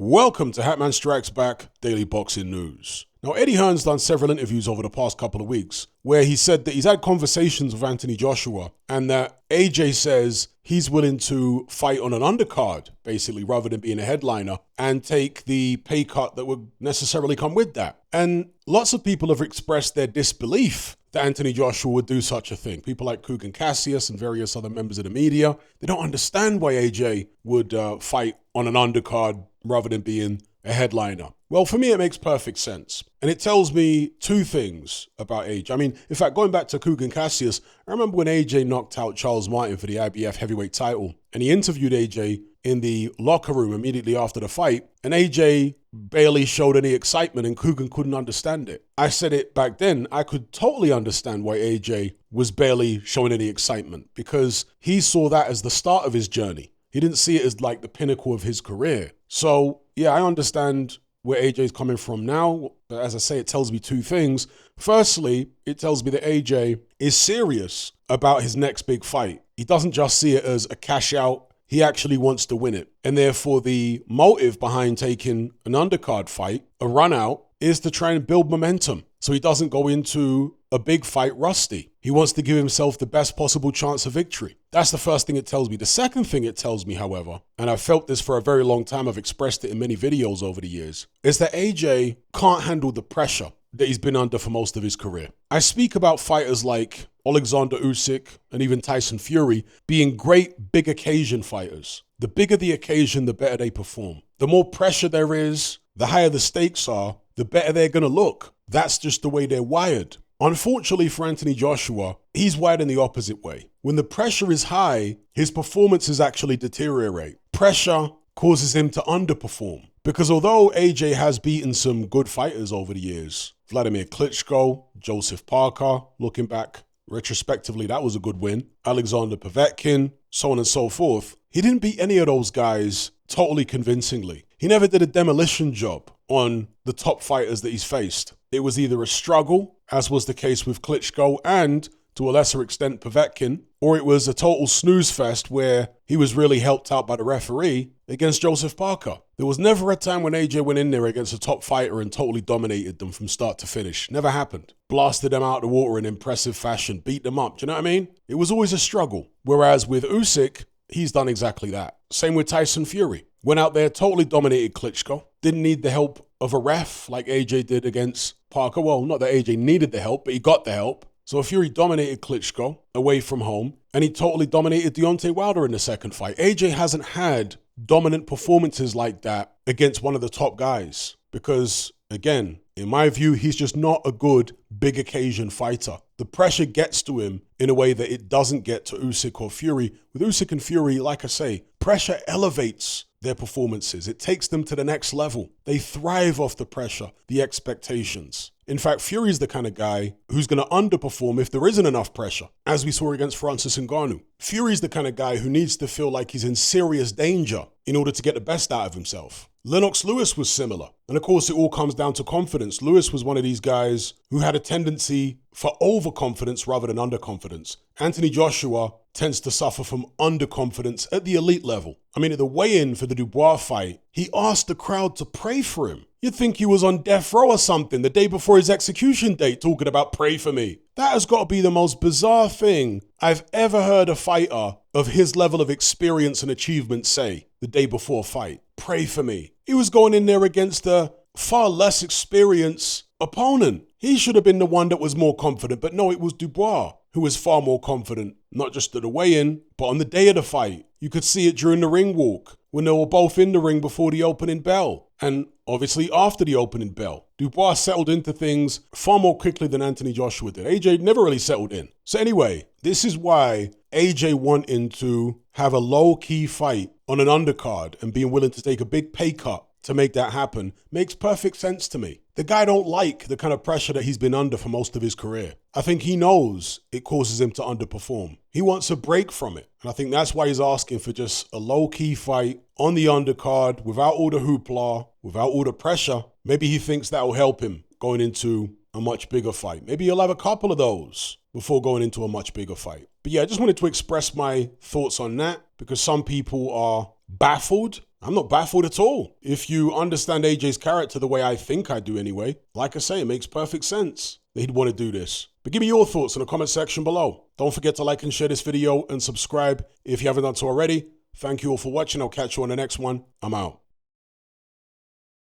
Welcome to Hatman Strikes Back Daily Boxing News. Now, Eddie Hearn's done several interviews over the past couple of weeks where he said that he's had conversations with Anthony Joshua and that AJ says he's willing to fight on an undercard, basically, rather than being a headliner and take the pay cut that would necessarily come with that. And lots of people have expressed their disbelief that Anthony Joshua would do such a thing. People like Kugan Cassius and various other members of the media, they don't understand why AJ would fight on an undercard rather than being a headliner. Well, for me, it makes perfect sense. And it tells me two things about AJ. I mean, in fact, going back to Kugan Cassius, I remember when AJ knocked out Charles Martin for the IBF heavyweight title, and he interviewed AJ in the locker room immediately after the fight, and AJ barely showed any excitement and Kugan couldn't understand it. I said it back then, I could totally understand why AJ was barely showing any excitement because he saw that as the start of his journey. He didn't see it as like the pinnacle of his career. So yeah, I understand where AJ's coming from now. As I say, it tells me two things. Firstly, it tells me that AJ is serious about his next big fight. He doesn't just see it as a cash out. He actually wants to win it. And therefore, the motive behind taking an undercard fight, a run out, is to try and build momentum so he doesn't go into a big fight rusty. He wants to give himself the best possible chance of victory. That's the first thing it tells me. The second thing it tells me, however, and I've felt this for a very long time, I've expressed it in many videos over the years, is that AJ can't handle the pressure that he's been under for most of his career. I speak about fighters like Alexander Usyk and even Tyson Fury being great big occasion fighters. The bigger the occasion, the better they perform. The more pressure there is, the higher the stakes are, the better they're going to look. That's just the way they're wired. Unfortunately for Anthony Joshua, he's wired in the opposite way. When the pressure is high, his performances actually deteriorate. Pressure causes him to underperform. Because although AJ has beaten some good fighters over the years, Vladimir Klitschko, Joseph Parker, looking back retrospectively, that was a good win, Alexander Povetkin, so on and so forth, he didn't beat any of those guys totally convincingly. He never did a demolition job on the top fighters that he's faced. It was either a struggle, as was the case with Klitschko and, to a lesser extent, Povetkin, or it was a total snooze fest where he was really helped out by the referee against Joseph Parker. There was never a time when AJ went in there against a top fighter and totally dominated them from start to finish. Never happened. Blasted them out of the water in impressive fashion, beat them up. Do you know what I mean? It was always a struggle. Whereas with Usyk, he's done exactly that. Same with Tyson Fury. Went out there, totally dominated Klitschko. Didn't need the help of a ref like AJ did against Parker. Well, not that AJ needed the help, but he got the help. So Fury dominated Klitschko away from home, and he totally dominated Deontay Wilder in the second fight. AJ hasn't had dominant performances like that against one of the top guys because, again, in my view, he's just not a good big occasion fighter. The pressure gets to him in a way that it doesn't get to Usyk or Fury. With Usyk and Fury, like I say, pressure elevates their performances. It takes them to the next level. They thrive off the pressure, the expectations. In fact, Fury's the kind of guy who's going to underperform if there isn't enough pressure, as we saw against Francis Ngannou. Fury's the kind of guy who needs to feel like he's in serious danger in order to get the best out of himself. Lennox Lewis was similar. And of course, it all comes down to confidence. Lewis was one of these guys who had a tendency for overconfidence rather than underconfidence. Anthony Joshua tends to suffer from underconfidence at the elite level. I mean, at the weigh-in for the Dubois fight, he asked the crowd to pray for him. You'd think he was on death row or something the day before his execution date talking about pray for me. That has got to be the most bizarre thing I've ever heard a fighter of his level of experience and achievement say the day before fight. Pray for me. He was going in there against a far less experienced opponent. He should have been the one that was more confident, but no, it was Dubois who was far more confident, not just at the weigh-in, but on the day of the fight. You could see it during the ring walk when they were both in the ring before the opening bell. And obviously after the opening bell, Dubois settled into things far more quickly than Anthony Joshua did. AJ never really settled in. So anyway, this is why AJ wanting to have a low-key fight on an undercard and being willing to take a big pay cut to make that happen makes perfect sense to me. The guy don't like the kind of pressure that he's been under for most of his career. I think he knows it causes him to underperform. He wants a break from it. And I think that's why he's asking for just a low-key fight on the undercard without all the hoopla, without all the pressure. Maybe he thinks that will help him going into a much bigger fight. Maybe he'll have a couple of those before going into a much bigger fight. But yeah, I just wanted to express my thoughts on that because some people are baffled I'm not baffled at all. If you understand AJ's character the way I think I do anyway, like I say, it makes perfect sense that he'd want to do this. But give me your thoughts in the comment section below. Don't forget to like and share this video and subscribe if you haven't done so already. Thank you all for watching. I'll catch you on the next one. I'm out.